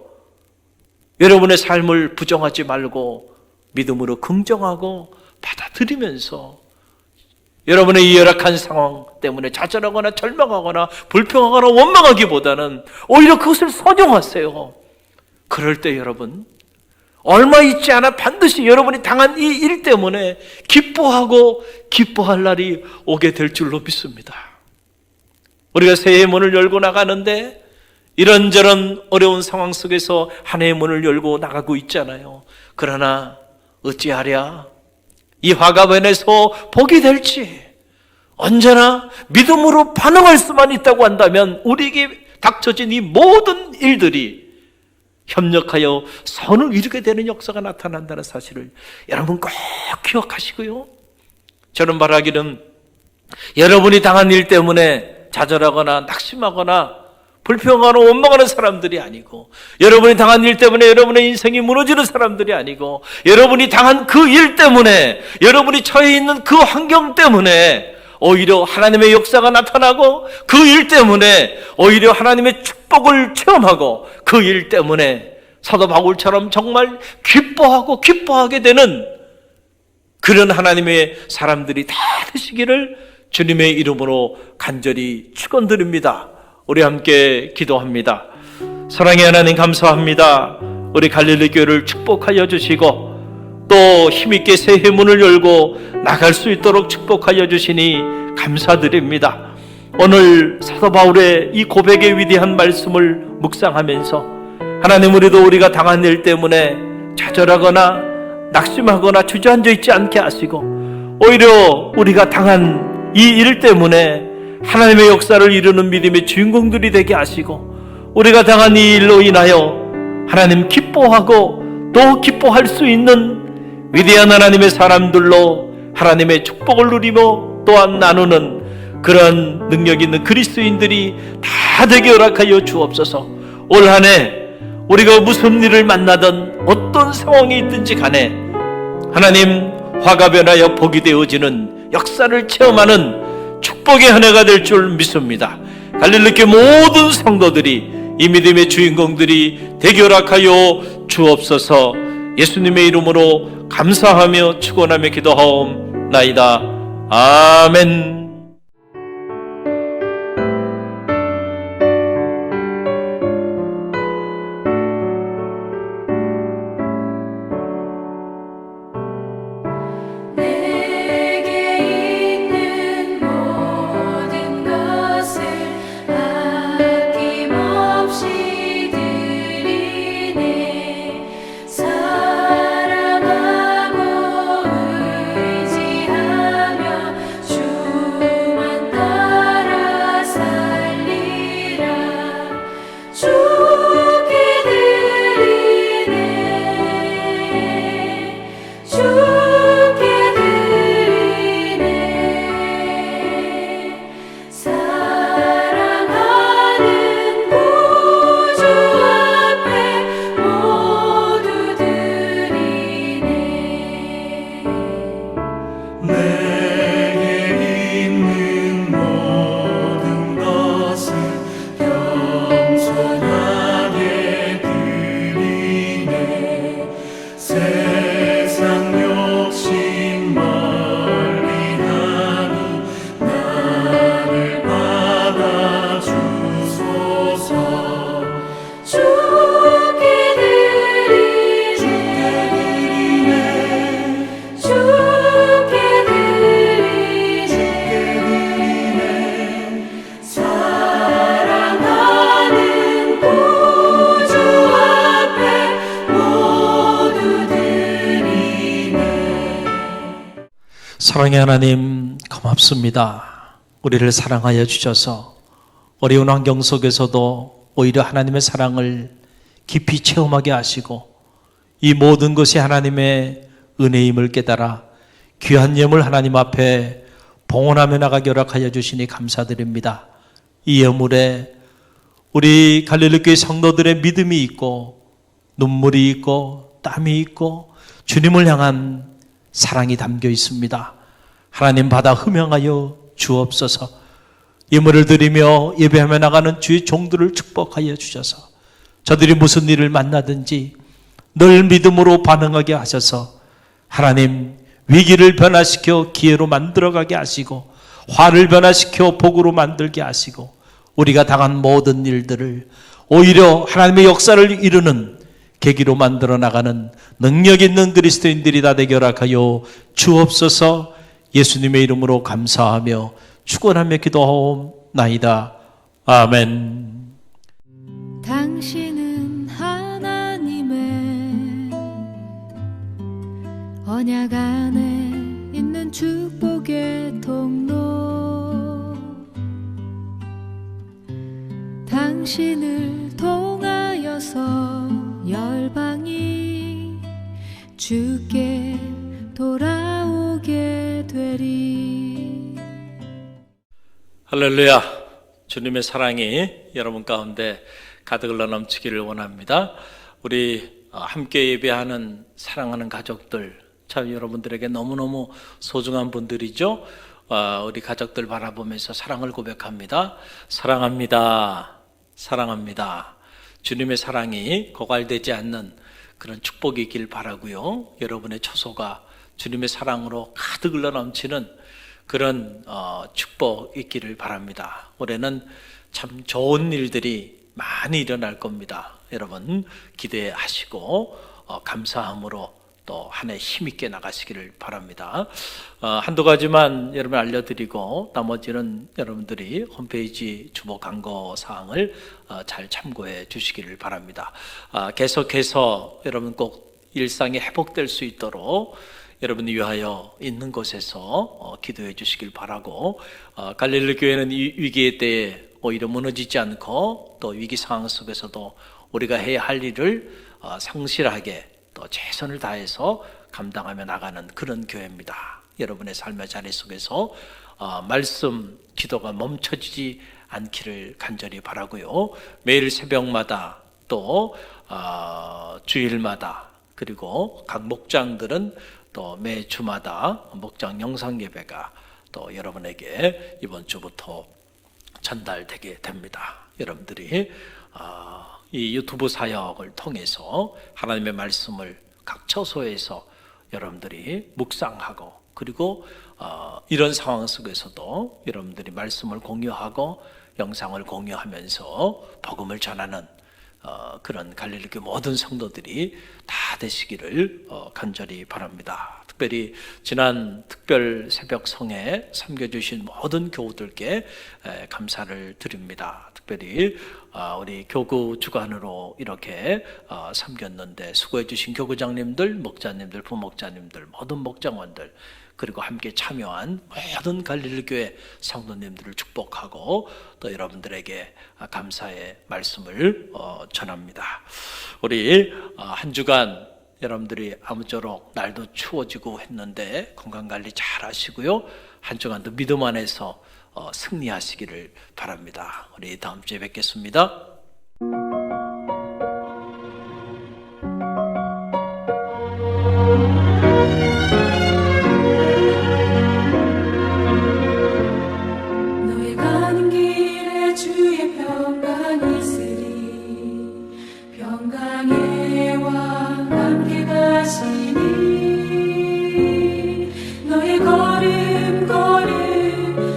여러분의 삶을 부정하지 말고 믿음으로 긍정하고 받아들이면서 여러분의 이 열악한 상황 때문에 좌절하거나 절망하거나 불평하거나 원망하기보다는 오히려 그것을 선용하세요. 그럴 때 여러분, 얼마 있지 않아 반드시 여러분이 당한 이 일 때문에 기뻐하고 기뻐할 날이 오게 될 줄로 믿습니다. 우리가 새해의 문을 열고 나가는데 이런저런 어려운 상황 속에서 한 해의 문을 열고 나가고 있잖아요. 그러나 어찌하랴 이 화가변에서 복이 될지 언제나 믿음으로 반응할 수만 있다고 한다면 우리에게 닥쳐진 이 모든 일들이 협력하여 선을 이루게 되는 역사가 나타난다는 사실을 여러분 꼭 기억하시고요. 저는 바라기는 여러분이 당한 일 때문에 좌절하거나 낙심하거나 불평하고 원망하는 사람들이 아니고, 여러분이 당한 일 때문에 여러분의 인생이 무너지는 사람들이 아니고, 여러분이 당한 그 일 때문에 여러분이 처해 있는 그 환경 때문에 오히려 하나님의 역사가 나타나고, 그 일 때문에 오히려 하나님의 축복을 체험하고, 그 일 때문에 사도 바울처럼 정말 기뻐하고 기뻐하게 되는 그런 하나님의 사람들이 다 되시기를 주님의 이름으로 간절히 축원드립니다. 우리 함께 기도합니다. 사랑의 하나님 감사합니다. 우리 갈릴리 교회를 축복하여 주시고 또 힘있게 새해 문을 열고 나갈 수 있도록 축복하여 주시니 감사드립니다. 오늘 사도 바울의 이 고백의 위대한 말씀을 묵상하면서 하나님, 우리가 당한 일 때문에 좌절하거나 낙심하거나 주저앉아 있지 않게 하시고, 오히려 우리가 당한 이 일 때문에 하나님의 역사를 이루는 믿음의 주인공들이 되게 하시고, 우리가 당한 이 일로 인하여 하나님 기뻐하고 또 기뻐할 수 있는 위대한 하나님의 사람들로 하나님의 축복을 누리며 또한 나누는 그런 능력 있는 그리스도인들이 다 되게 허락하여 주옵소서. 올 한 해 우리가 무슨 일을 만나든 어떤 상황이 있든지 간에 하나님, 화가 변하여 복이 되어지는 역사를 체험하는 축복의 한 해가 될 줄 믿습니다. 갈릴리교회 모든 성도들이, 이 믿음의 주인공들이 되게 허락하여 주옵소서. 예수님의 이름으로 감사하며 축원하며 기도하옵나이다. 아멘. 내게 있는 모든 것을 아낌없이 드리네. 사랑하고 의지하며 주만 따라 살리라. 주께 드리네. 주께 드리네. 사랑하는 구주 앞에 모두 드리네. 내게 있는 모든 것을 겸손하게 드리네. 세상 욕심 멀리하니 나를 받아주소서. 주께 드리네. 주께 드리네. 사랑하는 구주 앞에 모두 드리네. 사랑의 하나님, 고맙습니다. 우리를 사랑하여 주셔서 어려운 환경 속에서도 오히려 하나님의 사랑을 깊이 체험하게 하시고, 이 모든 것이 하나님의 은혜임을 깨달아 귀한 예물 하나님 앞에 봉헌하며 나가게 허락하여 주시니 감사드립니다. 이 예물에 우리 갈릴리교회 성도들의 믿음이 있고 눈물이 있고 땀이 있고 주님을 향한 사랑이 담겨 있습니다. 하나님, 받아 흠양하여 주옵소서. 예물을 드리며 예배하며 나가는 주의 종들을 축복하여 주셔서 저들이 무슨 일을 만나든지 늘 믿음으로 반응하게 하셔서 하나님, 위기를 변화시켜 기회로 만들어가게 하시고, 화를 변화시켜 복으로 만들게 하시고, 우리가 당한 모든 일들을 오히려 하나님의 역사를 이루는 계기로 만들어 나가는 능력 있는 그리스도인들이 다 되게 허락하여 주옵소서. 예수님의 이름으로 감사하며 축원하며 기도하옵나이다. 아멘. 당신은 하나님의 언약 안에 있는 축복의 통로. 당신을 통하여서 열방이 주께 돌아오게 되리. 할렐루야. 주님의 사랑이 여러분 가운데 가득 흘러 넘치기를 원합니다. 우리 함께 예배하는 사랑하는 가족들, 참 여러분들에게 너무너무 소중한 분들이죠. 우리 가족들 바라보면서 사랑을 고백합니다. 사랑합니다. 사랑합니다. 주님의 사랑이 고갈되지 않는 그런 축복이 있길 바라고요. 여러분의 처소가 주님의 사랑으로 가득 흘러 넘치는 그런 축복 있기를 바랍니다. 올해는 참 좋은 일들이 많이 일어날 겁니다. 여러분 기대하시고 감사함으로 또 한 해 힘있게 나가시기를 바랍니다. 한두 가지만 여러분 알려드리고 나머지는 여러분들이 홈페이지 주보 광고 사항을 잘 참고해 주시기를 바랍니다. 계속해서 여러분 꼭 일상이 회복될 수 있도록 여러분이 위하여 있는 곳에서 기도해 주시길 바라고, 갈릴리 교회는 이 위기의 때에 오히려 무너지지 않고 또 위기 상황 속에서도 우리가 해야 할 일을 성실하게 또 최선을 다해서 감당하며 나가는 그런 교회입니다. 여러분의 삶의 자리 속에서 말씀 기도가 멈춰지지 않기를 간절히 바라고요. 매일 새벽마다 또 주일마다 그리고 각 목장들은 또 매 주마다 목장 영상 예배가 또 여러분에게 이번 주부터 전달되게 됩니다. 여러분들이 이 유튜브 사역을 통해서 하나님의 말씀을 각 처소에서 여러분들이 묵상하고, 그리고 이런 상황 속에서도 여러분들이 말씀을 공유하고 영상을 공유하면서 복음을 전하는 그런 갈릴리 교회 모든 성도들이 다 되시기를 간절히 바랍니다. 특별히 지난 특별 새벽 성에 섬겨주신 모든 교우들께 감사를 드립니다. 특별히 우리 교구 주관으로 이렇게 섬겼는데 수고해 주신 교구장님들, 목자님들, 부목자님들, 모든 목장원들, 그리고 함께 참여한 모든 갈릴리 교회 성도님들을 축복하고 또 여러분들에게 감사의 말씀을 전합니다. 우리 한 주간 여러분들이 아무쪼록 날도 추워지고 했는데 건강관리 잘 하시고요. 한 주간도 믿음 안에서 승리하시기를 바랍니다. 우리 다음 주에 뵙겠습니다. 너의 가는 길에 주의 평강이 있으리 평강의 왕 함께 가시니 너의 걸음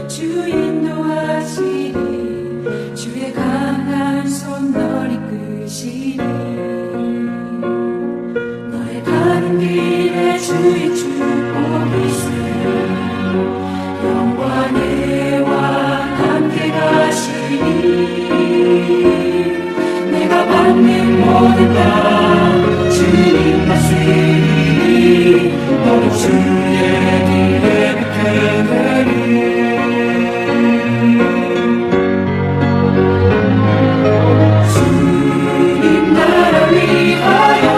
주 인도하시리 주의 강한 손 널 이끄시리 너의 가는 길에 주의 축복이 있으리 영광의 왕 함께 가시니 내가 받는 모든 것 주님 다스리니 너는 주의 길에 빛게 되리 주님 나라 위하여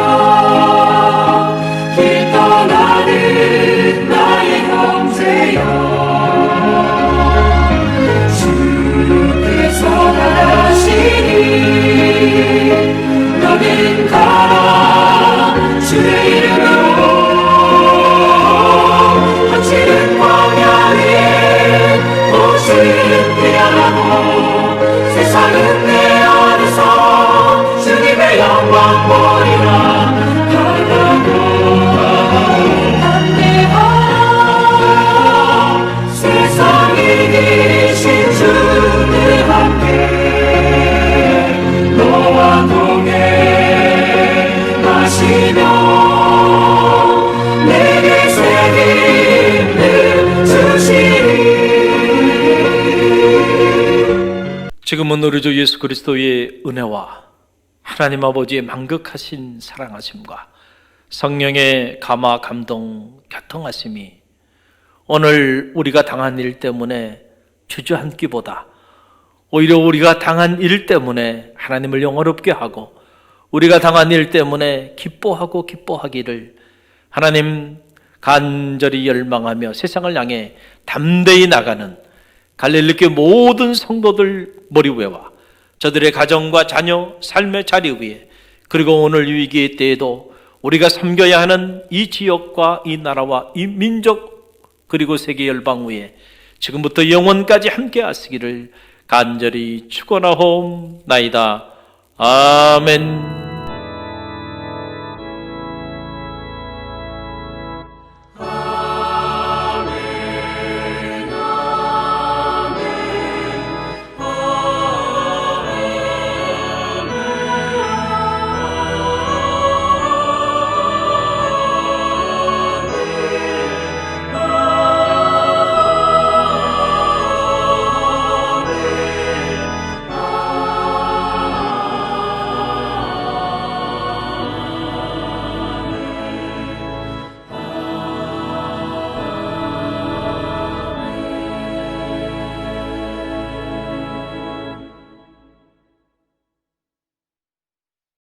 길 떠나는 나의 형제여 주께서 나가시니 너는 가라 주의 이름으로 거칠은 광야 위에 오신 피하고 세상은 내 안에서 주님의 영광 보리라 담대하라 세상 이기신 주님 함께 너와 동행하시며 내게 새 힘을 주시리. 지금은 우리 주 예수 그리스도의 은혜와 하나님 아버지의 만극하신 사랑하심과 성령의 감화 감동 교통하심이 오늘 우리가 당한 일 때문에 주저앉기보다 오히려 우리가 당한 일 때문에 하나님을 영화롭게 하고 우리가 당한 일 때문에 기뻐하고 기뻐하기를 하나님 간절히 열망하며 세상을 향해 담대히 나가는 갈릴리 교회 모든 성도들 머리 위에와 저들의 가정과 자녀, 삶의 자리 위에, 그리고 오늘 위기의 때에도 우리가 섬겨야 하는 이 지역과 이 나라와 이 민족 그리고 세계 열방 위에 지금부터 영원까지 함께 하시기를 간절히 축원하옵나이다. 아멘.